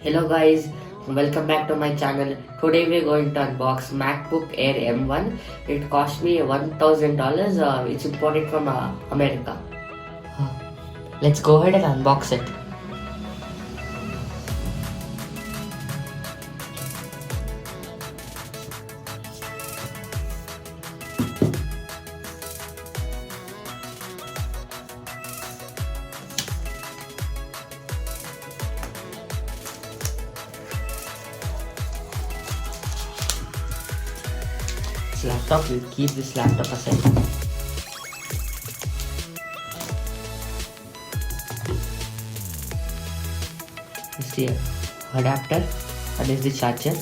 Hello guys, welcome back to my channel. Today we're going to unbox MacBook Air M1. It cost me $1,000. It's imported from America. Let's go ahead and unbox it. Laptop, we'll keep this laptop aside. This is the adapter and this is the charger.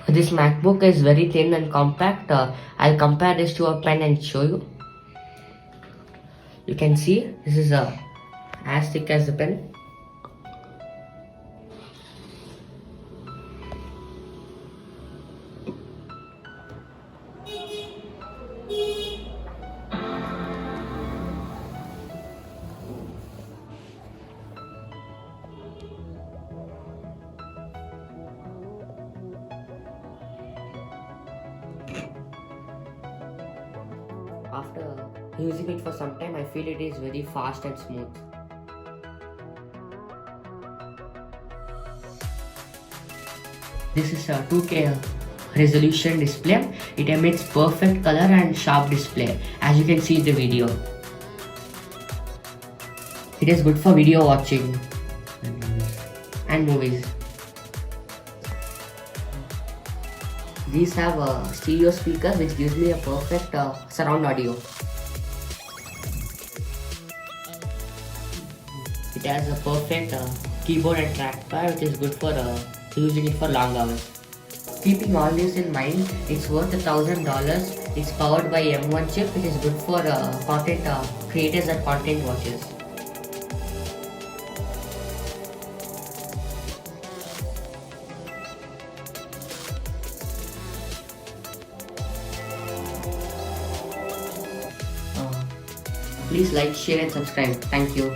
This MacBook is very thin and compact. I'll compare this to a pen and show you. You can see this is as thick as the pen. After using it for some time, I feel it is very fast and smooth. This is a 2K resolution display. It emits perfect color and sharp display, as you can see in the video. It is good for video watching and movies. These have a stereo speaker which gives me a perfect surround audio. It has a perfect keyboard and trackpad which is good for using it for long hours. Keeping all this in mind, it's worth $1,000. It's powered by M1 chip. It is good for content creators and content watchers. Please like, share and subscribe. Thank you.